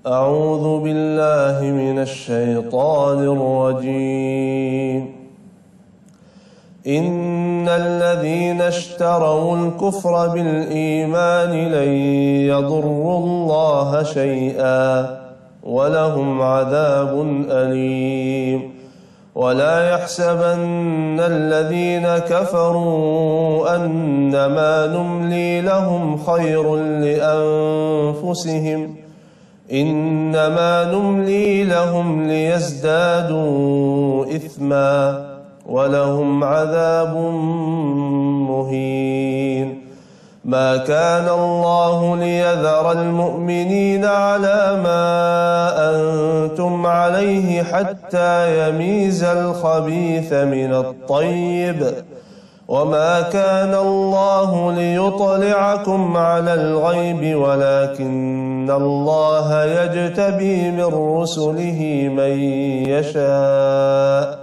أعوذ بالله من الشيطان الرجيم إن الذين اشتروا الكفر بالإيمان لن يضروا الله شيئا ولهم عذاب أليم ولا يحسبن الذين كفروا أنما نملي لهم خير لأنفسهم إنما نملي لهم ليزدادوا إثما ولهم عذاب مهين ما كان الله ليذر المؤمنين على ما أنتم عليه حتى يميز الخبيث من الطيب وما كان الله ليطلعكم على الغيب ولكن الله يجتبي من رسله من يشاء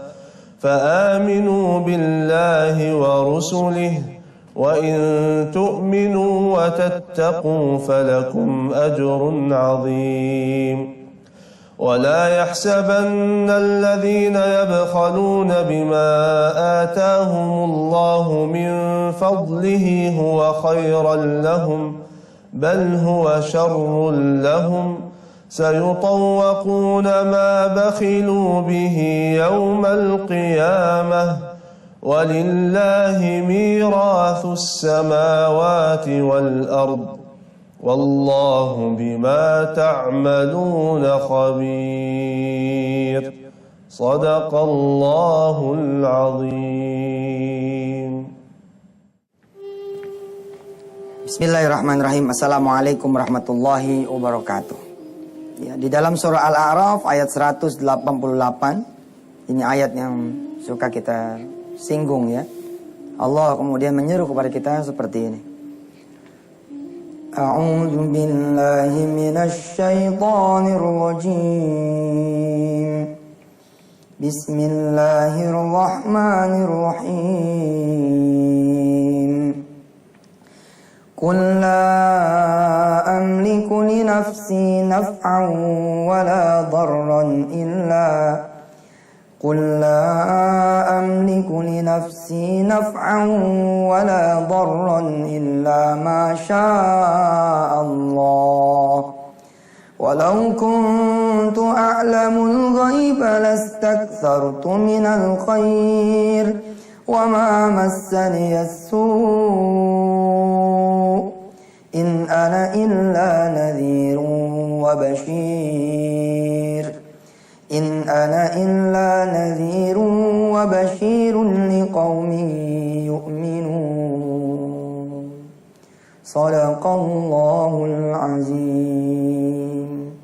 فآمنوا بالله ورسله وإن تؤمنوا وتتقوا فلكم أجر عظيم ولا يحسبن الذين يبخلون بما آتاهم الله من فضله هو خيرا لهم بل هو شر لهم سيطوقون ما بخلوا به يوم القيامة ولله ميراث السماوات والأرض والله بما تعملون خبير صدق الله العظيم. Bismillahirrahmanirrahim. Assalamualaikum warahmatullahi wabarakatuh. Ya, di dalam surah Al-A'raf ayat 188, ini ayat yang suka kita singgung ya. Allah kemudian menyeru kepada kita seperti ini. A'udzu billahi minasy syaithanir rajim. Bismillahirrahmanirrahim. Qul la amliku li nafsi naf'an wa la darran illa قل لا أملك لنفسي نفعا ولا ضرا إلا ما شاء الله ولو كنت أعلم الغيب لاستكثرت من الخير وما مسني السوء إن أنا إلا نذير وبشير إن أنا إلا نذير وبشير لقوم يؤمنون صدق Allahul Azim.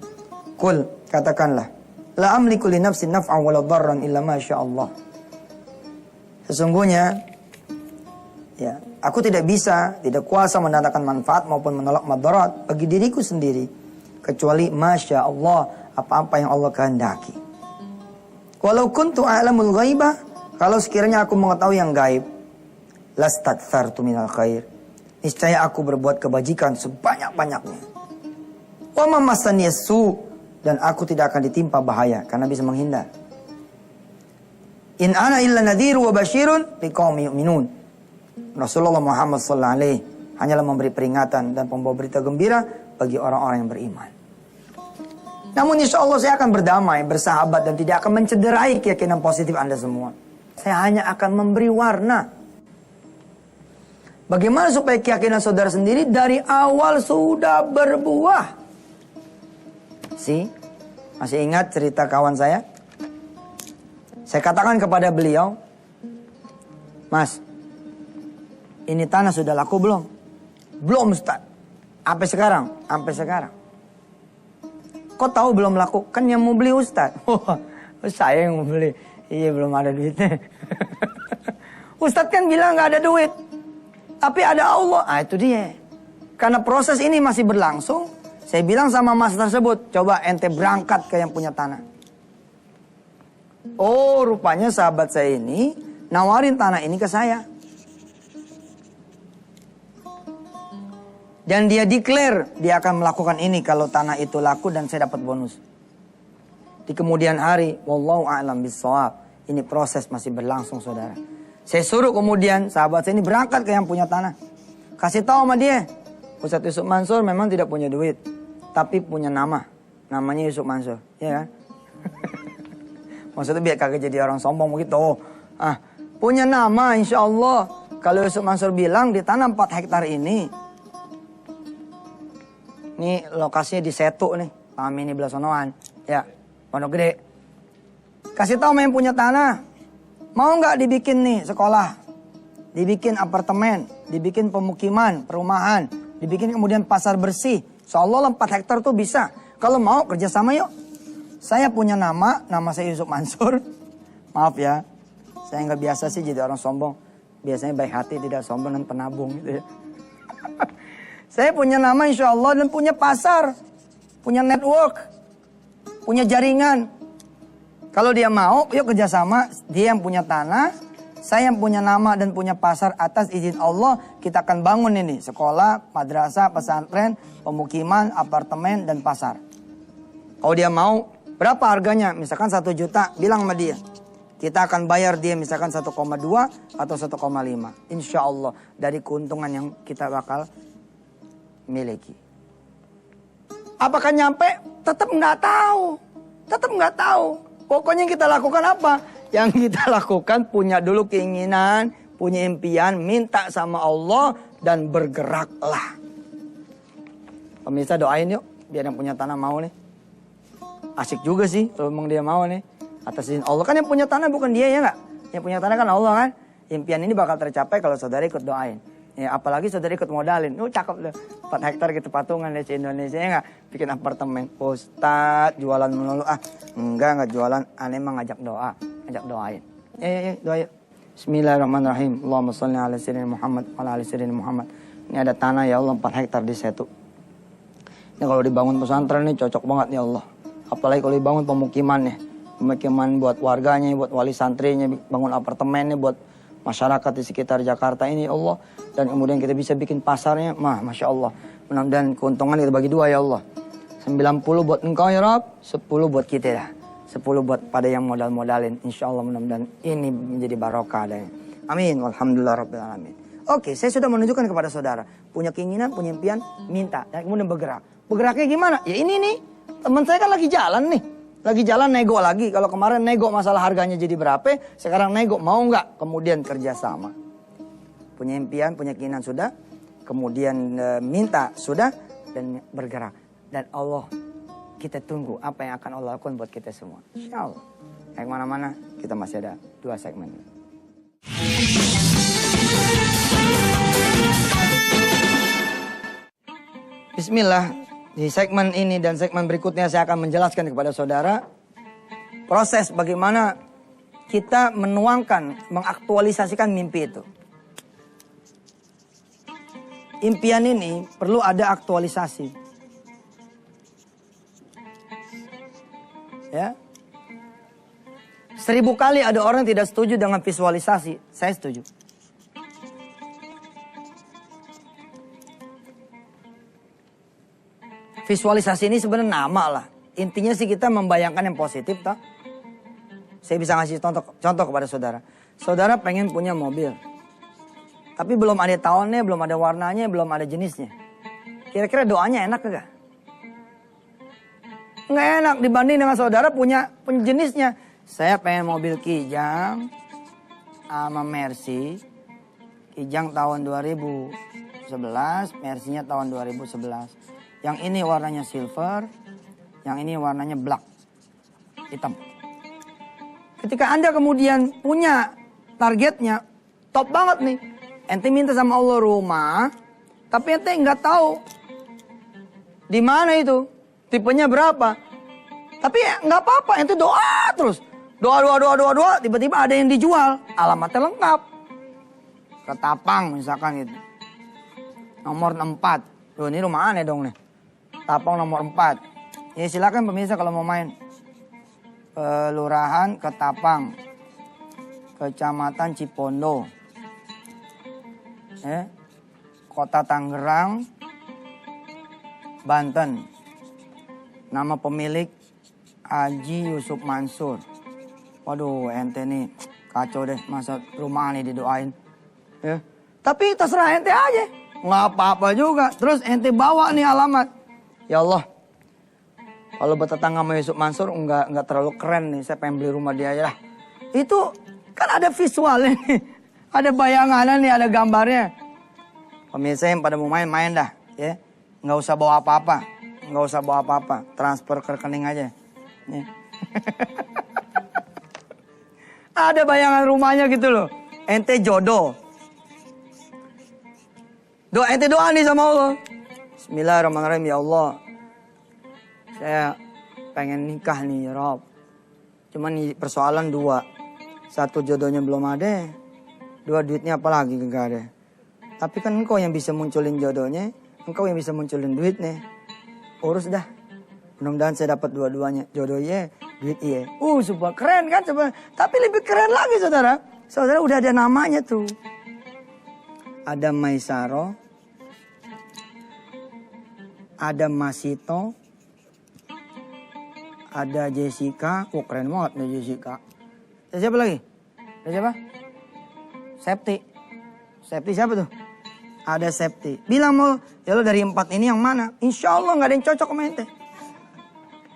Qul, katakanlah, la amliku li nafsi naf'an wala dharran illa ma syaa Allah. Sesungguhnya ya, aku tidak kuasa mendatangkan manfaat maupun menolak madarat bagi diriku sendiri kecuali masya Allah, apa-apa yang Allah kehendaki. Walau kuntu a'lamul ghaibah, kalau sekiranya aku mengetahui yang gaib, lastakthartu minal khair, niscaya aku berbuat kebajikan sebanyak-banyaknya. Wa ma massani su, dan aku tidak akan ditimpa bahaya karena bisa menghindar. In ana illa nadhiru wa basyirun liqaumin yu'minun. Rasulullah Muhammad sallallahu alaihi hanyalah memberi peringatan dan pembawa berita gembira bagi orang-orang yang beriman. Namun insya Allah saya akan berdamai, bersahabat, dan tidak akan mencederai keyakinan positif Anda semua. Saya hanya akan memberi warna. Bagaimana supaya keyakinan saudara sendiri dari awal sudah berbuah? Masih ingat cerita kawan saya? Saya katakan kepada beliau, Mas, ini tanah sudah laku belum? Belum, Ustaz. Sampai sekarang? Sampai sekarang. Kok tahu belum laku? Kan yang mau beli Ustaz. Saya yang mau beli. Iya, belum ada duitnya. Ustaz kan bilang gak ada duit. Tapi ada Allah. Ah, itu dia. Karena proses ini masih berlangsung, saya bilang sama mas tersebut, coba ente berangkat ke yang punya tanah. Oh, rupanya sahabat saya ini nawarin tanah ini ke saya. Dan dia declare dia akan melakukan ini kalau tanah itu laku dan saya dapat bonus. Di kemudian hari, wallahu a'lam bishawab. Ini proses masih berlangsung saudara. Saya suruh kemudian sahabat saya ini berangkat ke yang punya tanah. Kasih tahu sama dia, Ustadz Yusuf Mansur memang tidak punya duit, tapi punya nama. Namanya Yusuf Mansur, ya kan? Maksudnya biar kagak jadi orang sombong begitu. Punya nama insya Allah. Kalau Yusuf Mansur bilang di tanah 4 hektar ini lokasinya di Setu nih. Kami ini belah sonoan. Ya, Pondok Gede. Kasih tahu yang punya tanah. Mau nggak dibikin nih sekolah? Dibikin apartemen. Dibikin pemukiman, perumahan. Dibikin kemudian pasar bersih. Insya Allah 4 hektar tuh bisa. Kalau mau kerjasama yuk. Saya punya nama saya Yusuf Mansur. Maaf ya, saya nggak biasa sih jadi orang sombong. Biasanya baik hati, tidak sombong dan penabung gitu ya. Saya punya nama insya Allah dan punya pasar. Punya network. Punya jaringan. Kalau dia mau, yuk kerjasama. Dia yang punya tanah. Saya yang punya nama dan punya pasar atas izin Allah. Kita akan bangun ini. Sekolah, madrasah, pesantren, pemukiman, apartemen, dan pasar. Kalau dia mau, berapa harganya? Misalkan 1 juta, bilang sama dia. Kita akan bayar dia misalkan 1,2 atau 1,5. Insya Allah dari keuntungan yang kita bakal miliki. Apakah nyampe? Tetap nggak tahu. Tetap nggak tahu. Pokoknya yang kita lakukan apa? Yang kita lakukan punya dulu keinginan, punya impian, minta sama Allah dan bergeraklah. Pemirsa doain yuk, biar yang punya tanah mau nih. Asik juga sih kalau memang dia mau nih. Atas izin Allah, kan yang punya tanah bukan dia ya nggak? Yang punya tanah kan Allah kan? Impian ini bakal tercapai kalau saudara ikut doain. Ya apalagi saudara ikut modalin. Cakep tuh. 4 hektar gitu patungan di Indonesia ya nggak? Bikin apartemen. Ustadz jualan melulu. Enggak jualan. Aneh emang ngajak doa. Ngajak doain. Doa yuk. Bismillahirrahmanirrahim. Allahumma sholli ala sayyidina Muhammad wa ala ali sayyidina Muhammad. Ini ada tanah ya Allah 4 hektar di Setu. Ini kalau dibangun pesantren ini cocok banget ya Allah. Apalagi kalau dibangun pemukimannya. Pemukiman buat warganya, buat wali santrinya, bangun apartemennya buat masyarakat di sekitar Jakarta ini ya Allah. Dan kemudian kita bisa bikin pasarnya, Masya Allah. Mudah-mudahan keuntungan kita bagi 2 ya Allah. 90 buat engkau ya Rabb, 10 buat kita ya. 10 buat pada yang modal-modalin. Insya Allah mudah-mudahan ini menjadi barokah adanya. Amin. Walhamdulillah Rabbil Alamin. Oke, saya sudah menunjukkan kepada saudara. Punya keinginan, punya impian, minta. Dan kemudian bergerak. Bergeraknya gimana? Ya ini nih. Teman saya kan lagi jalan nih. Lagi jalan nego lagi. Kalau kemarin nego masalah harganya jadi berapa. Sekarang nego mau nggak? Kemudian kerjasama. Punya impian, punya keinginan sudah. Kemudian minta sudah. Dan bergerak. Dan Allah kita tunggu apa yang akan Allah lakukan buat kita semua. Insya Allah. Yang mana-mana kita masih ada 2 segmen. Bismillah. Di segmen ini dan segmen berikutnya saya akan menjelaskan kepada saudara proses bagaimana kita menuangkan, mengaktualisasikan mimpi itu. Impian ini perlu ada aktualisasi. Ya. 1000 kali ada orang yang tidak setuju dengan visualisasi. Saya setuju. Visualisasi ini sebenarnya nama lah. Intinya sih kita membayangkan yang positif toh. Saya bisa ngasih contoh kepada saudara. Saudara pengen punya mobil. Tapi belum ada tahunnya, belum ada warnanya, belum ada jenisnya. Kira-kira doanya enak gak? Nggak enak dibanding dengan saudara punya jenisnya. Saya pengen mobil Kijang sama Mercy. Kijang tahun 2011, Mercy-nya tahun 2011. Yang ini warnanya silver, yang ini warnanya black, hitam. Ketika Anda kemudian punya targetnya, top banget nih. Ente minta sama Allah rumah, tapi ente nggak tahu di mana itu, tipenya berapa. Tapi nggak apa-apa, ente doa terus. Doa, tiba-tiba ada yang dijual, alamatnya lengkap. Ketapang misalkan gitu. Nomor 4. Loh ini rumah aneh dong nih. Tapang nomor 4. Ya silakan pemirsa kalau mau main. Kelurahan Ketapang. Kecamatan Cipondo. Kota Tangerang. Banten. Nama pemilik Haji Yusuf Mansur. Waduh, ente nih kacau deh, masa rumah nih didoain. Ya. Tapi terserah ente aja, nggak apa-apa juga. Terus ente bawa nih alamat. Ya Allah, kalau bertetangga sama Yusuf Mansur nggak terlalu keren nih, saya pengen beli rumah dia aja lah. Itu kan ada visualnya nih, ada bayangannya nih, ada gambarnya. Pemirsa yang pada mau main dah, ya. Nggak usah bawa apa-apa. Nggak usah bawa apa-apa. Transfer ke rekening aja. Ya. Ada bayangan rumahnya gitu loh. Ente jodoh. Ente doa nih sama Allah. Bismillahirrahmanirrahim. Ya Allah. Saya pengen nikah nih ya Rob. Cuman nih persoalan 2. 1 jodohnya belum ada. 2 duitnya apalagi gak ada. Tapi kan engkau yang bisa munculin jodohnya. Engkau yang bisa munculin duitnya. Urus dah. Mudah-mudahan saya dapat dua-duanya. Jodohnya, duit iya. Super keren kan coba. Tapi lebih keren lagi saudara. Saudara udah ada namanya tuh. Ada Maisaro. Ada Masito. Ada Jessica. Keren banget nih Jessica. Ada siapa lagi? Ada siapa? Septi siapa tuh? Ada Septi. Bilang mau, ya lo dari 4 ini yang mana? Insya Allah nggak ada yang cocok sama ente.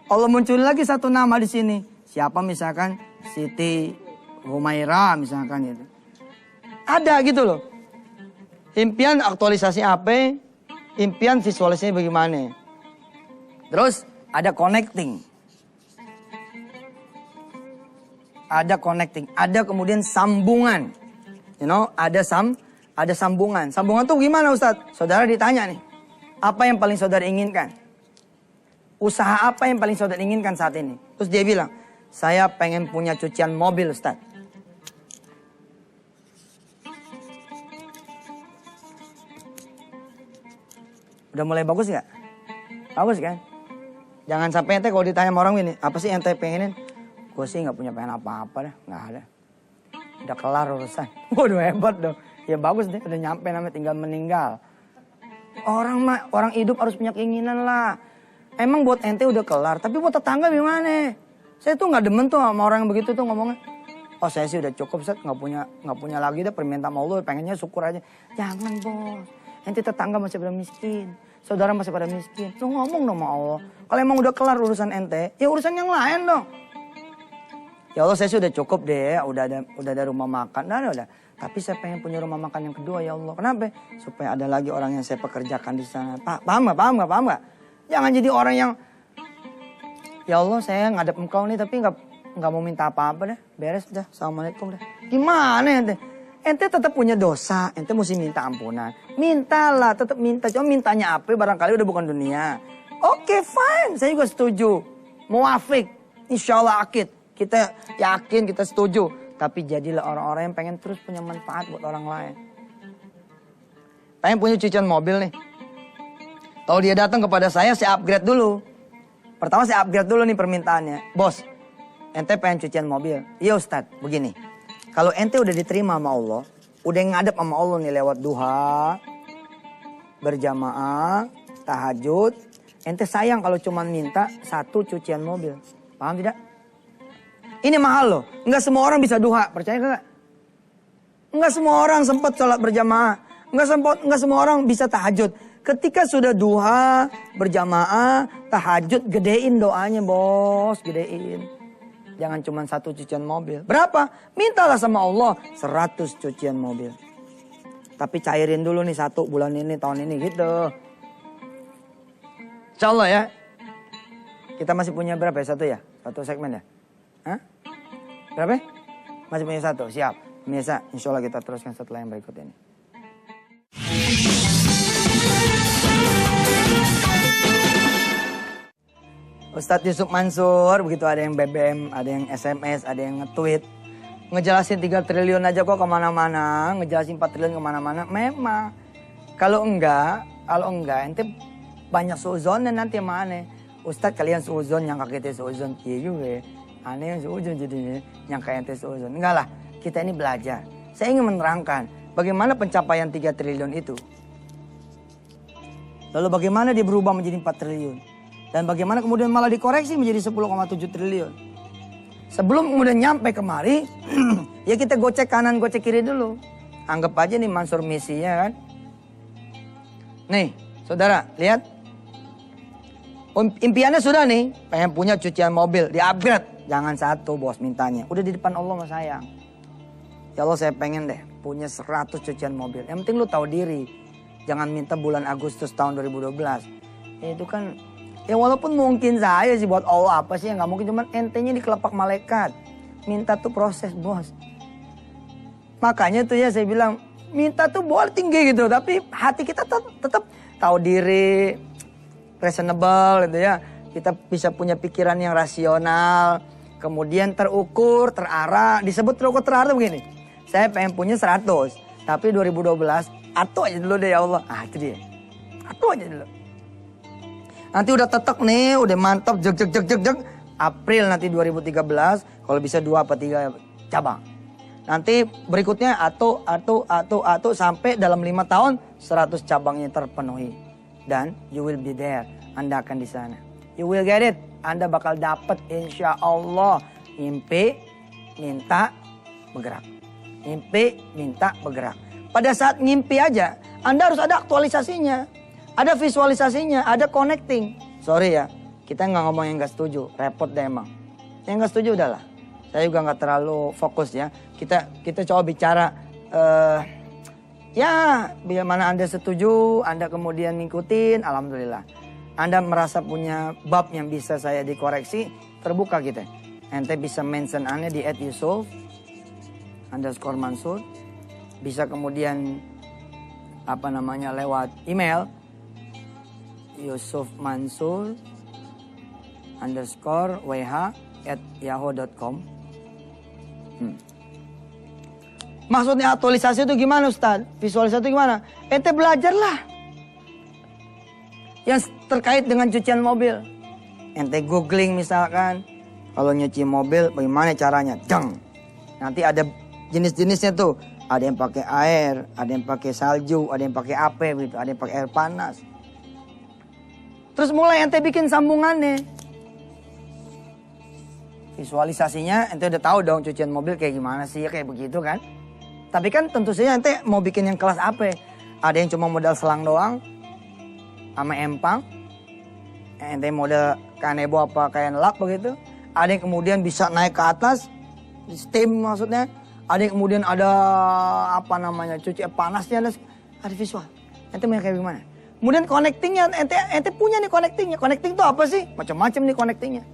Allah muncul lagi 1 nama di sini. Siapa misalkan Siti Humaira misalkan gitu. Ada gitu loh. Impian aktualisasi apa? Impian visualisasinya bagaimana? Terus ada connecting. Ada connecting. Ada kemudian sambungan. You know, ada sambungan. Sambungan tuh gimana Ustadz? Saudara ditanya nih. Apa yang paling saudara inginkan? Usaha apa yang paling saudara inginkan saat ini? Terus dia bilang, saya pengen punya cucian mobil Ustadz. Udah mulai bagus gak? Bagus kan? Jangan sampai ente kalau ditanya sama orang ini, apa sih ente pengenin? Gue sih gak punya pengen apa-apa dah, gak ada. Udah kelar urusan. Waduh hebat dong. Ya bagus deh, udah nyampe namanya tinggal meninggal. Orang hidup harus punya keinginan lah. Emang buat ente udah kelar, tapi buat tetangga gimana? Saya tuh nggak demen tuh sama orang yang begitu tuh ngomongnya. Oh saya sih udah cukup, Ustaz, nggak punya lagi deh permintaan Allah, pengennya syukur aja. Jangan bos, ente tetangga masih pada miskin, saudara masih pada miskin. Lu ngomong dong sama Allah. Kalau emang udah kelar urusan ente, ya urusan yang lain dong. Ya Allah saya sih udah cukup deh, udah ada rumah makan, udah. Tapi saya pengen punya rumah makan yang kedua ya Allah. Kenapa? Supaya ada lagi orang yang saya pekerjakan di sana. Paham gak? Jangan jadi orang yang, ya Allah saya ngadep engkau nih tapi nggak mau minta apa-apa deh. Beres dah, assalamualaikum dah. Gimana ente? Ente tetap punya dosa, ente mesti minta ampunan. Mintalah, tetap minta. Cuma mintanya apa? Barangkali udah bukan dunia. Oke, fine, saya juga setuju. Muafik, insya Allah akid. Kita yakin, kita setuju. Tapi jadilah orang-orang yang pengen terus punya manfaat buat orang lain. Pengen punya cucian mobil nih. Kalau dia datang kepada saya upgrade dulu. Pertama saya upgrade dulu nih permintaannya. Bos, ente pengen cucian mobil. Iya Ustadz, begini. Kalau ente udah diterima sama Allah, udah ngadep sama Allah nih lewat duha, berjamaah, tahajud. Ente sayang kalau cuma minta 1 cucian mobil. Paham tidak? Ini mahal loh. Enggak semua orang bisa duha. Percaya gak? Enggak semua orang sempat sholat berjamaah. Enggak semua orang bisa tahajud. Ketika sudah duha, berjamaah, tahajud, gedein doanya bos. Gedein. Jangan cuma 1 cucian mobil. Berapa? Mintalah sama Allah 100 cucian mobil. Tapi cairin dulu nih 1 bulan ini, tahun ini gitu. Insya Allah ya. Kita masih punya berapa ya? 1 ya? 1 segmen ya? Hah? Berapa? Masih punya 1, siap. Biasa, insya Allah kita teruskan setelah yang berikut ini. Ustadz Yusuf Mansur, begitu ada yang BBM, ada yang SMS, ada yang nge-tweet. Ngejelasin 3 triliun aja kok kemana-mana, ngejelasin 4 triliun kemana-mana. Memang, kalau enggak ente banyak suuzonnya nanti sama aneh. Ustadz kalian suuzon, nyangka kita suuzon. Iya juga ya. Aneh yang suuzon jadinya, nyangka ente suuzon. Enggak lah, kita ini belajar. Saya ingin menerangkan bagaimana pencapaian 3 triliun itu. Lalu bagaimana dia berubah menjadi 4 triliun. Dan bagaimana kemudian malah dikoreksi menjadi 10,7 triliun. Sebelum kemudian nyampe kemari, ya kita gocek kanan, gocek kiri dulu. Anggap aja nih Mansur misinya kan. Nih, saudara, lihat. Impiannya sudah nih, pengen punya cucian mobil, di-upgrade. Jangan satu bos mintanya, udah di depan Allah mas sayang. Ya Allah saya pengen deh punya 100 cucian mobil. Yang penting lu tahu diri. Jangan minta bulan Agustus tahun 2012. Ya itu kan, ya walaupun mungkin saya sih buat Allah apa sih yang gak mungkin. Cuman entenya di kelapak malaikat. Minta tuh proses bos. Makanya tuh ya saya bilang, minta tuh boleh tinggi gitu. Tapi hati kita tetap tahu diri, reasonable gitu ya. Kita bisa punya pikiran yang rasional. Kemudian terukur, terarah. Disebut terukur, terarah begini. Saya pengen punya 100. Tapi 2012, atur aja dulu deh ya Allah. Ah itu dia. Atur aja dulu. Nanti udah tetek nih, udah mantap. Jeg. April nanti 2013. Kalau bisa 2 apa 3 cabang. Nanti berikutnya atu sampai dalam 5 tahun 100 cabangnya terpenuhi. Dan you will be there. Anda akan di sana. You will get it. Anda bakal dapat insya Allah. Mimpi, minta, bergerak. Mimpi, minta, bergerak. Pada saat ngimpi aja, Anda harus ada aktualisasinya. Ada visualisasinya, ada connecting. Sorry ya, kita nggak ngomong yang nggak setuju. Repot deh emang. Yang nggak setuju udahlah. Saya juga nggak terlalu fokus ya. Kita coba bicara, ya bila mana Anda setuju, Anda kemudian ngikutin, alhamdulillah. Anda merasa punya bab yang bisa saya dikoreksi, terbuka kita. Ente bisa mention Anda di @yusuf _mansur. Bisa kemudian lewat email yusufmansur_wh@yahoo.com. Maksudnya aktualisasi itu gimana Ustaz? Visualisasi itu gimana? Ente belajarlah yang terkait dengan cucian mobil. Ente googling misalkan, kalau nyuci mobil bagaimana caranya? Nanti ada jenis-jenisnya tuh. Ada yang pakai air, ada yang pakai salju, ada yang pakai apa gitu, ada yang pakai air panas. Terus mulai ente bikin sambungannya. Visualisasinya ente udah tahu dong cucian mobil kayak gimana sih, kayak begitu kan. Tapi kan tentu saja ente mau bikin yang kelas apa? Ada yang cuma modal selang doang, sama empang. Ente model kanebo apa kayak lak begitu. Ada yang kemudian bisa naik ke atas, steam maksudnya. Ada yang kemudian ada cuci panasnya, ada visual. Ente mau kayak gimana? Kemudian connectingnya, ente punya nih connectingnya. Connecting itu apa sih? Macam-macam nih connectingnya.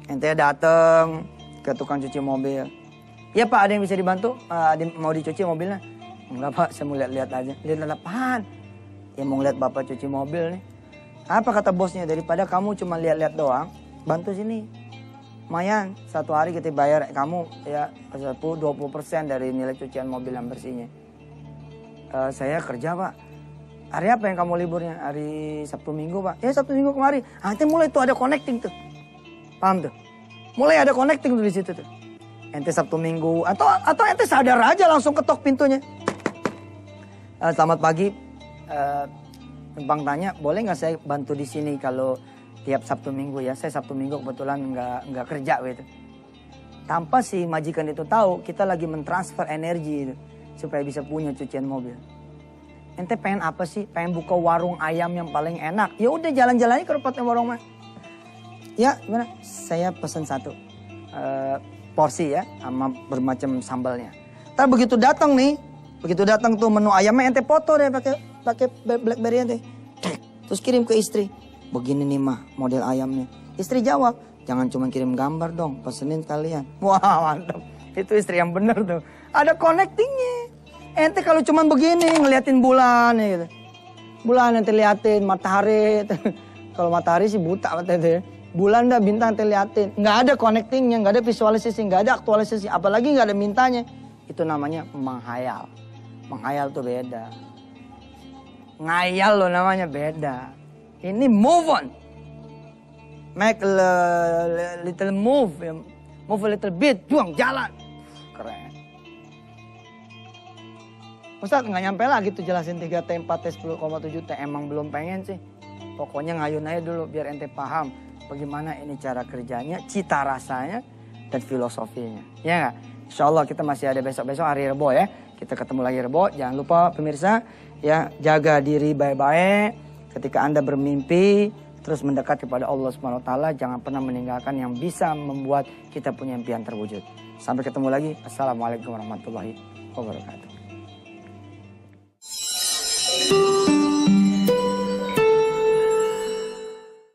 Ente datang ke tukang cuci mobil. Ya Pak, ada yang bisa dibantu? Mau dicuci mobilnya? Enggak Pak, saya mau lihat-lihat aja. Lihat apaan? Ya mau lihat Bapak cuci mobil nih. Apa kata bosnya? Daripada kamu cuma lihat-lihat doang, bantu sini. Lumayan, 1 hari kita bayar kamu ya 10-20% dari nilai cucian mobil yang bersihnya. Saya kerja Pak. Hari apa yang kamu liburnya? Hari Sabtu Minggu Pak. Ya Sabtu Minggu kemari. Nanti mulai tuh ada connecting tuh. Paham tuh? Mulai ada connecting tuh di situ tuh. Ente Sabtu Minggu atau ente sadar aja langsung ketok pintunya. Selamat pagi. Numpang tanya, boleh nggak saya bantu di sini kalau tiap Sabtu Minggu ya? Saya Sabtu Minggu kebetulan nggak kerja gitu. Tanpa si majikan itu tahu, kita lagi mentransfer energi itu supaya bisa punya cucian mobil. Ente pengen apa sih? Pengen buka warung ayam yang paling enak? Ya udah jalan-jalannya ke tempatnya warung mah. Ya gimana? Saya pesan 1 porsi ya, sama bermacam sambalnya. Ntar begitu datang tuh menu ayamnya ente foto deh pakai BlackBerry ente. Terus kirim ke istri. Begini nih mah model ayamnya. Istri jawab, jangan cuma kirim gambar dong, pesenin kalian. Wah mantap, itu istri yang bener tuh. Ada connectingnya. Ente kalau cuma begini ngeliatin bulan ya gitu. Bulan ente liatin, matahari. Kalau matahari sih buta ente. Bulan dah bintang ente liatin. Nggak ada connectingnya, nggak ada visualisasi, nggak ada aktualisasi. Apalagi nggak ada mintanya. Itu namanya menghayal. Menghayal tuh beda. Ngayal loh namanya beda. Ini move on. Make a little move. Move a little bit. Juang jalan. Keren. Ustaz nggak nyampe lagi tuh jelasin 3T, 4T, 10,7T. Emang belum pengen sih. Pokoknya ngayun aja dulu biar ente paham bagaimana ini cara kerjanya, cita rasanya, dan filosofinya. Ya nggak? Insya Allah kita masih ada besok-besok hari Rebo ya. Kita ketemu lagi Rebo. Jangan lupa pemirsa ya, jaga diri baik-baik. Ketika Anda bermimpi, terus mendekat kepada Allah Subhanahu wa taala, jangan pernah meninggalkan yang bisa membuat kita punya impian terwujud. Sampai ketemu lagi. Assalamualaikum warahmatullahi wabarakatuh.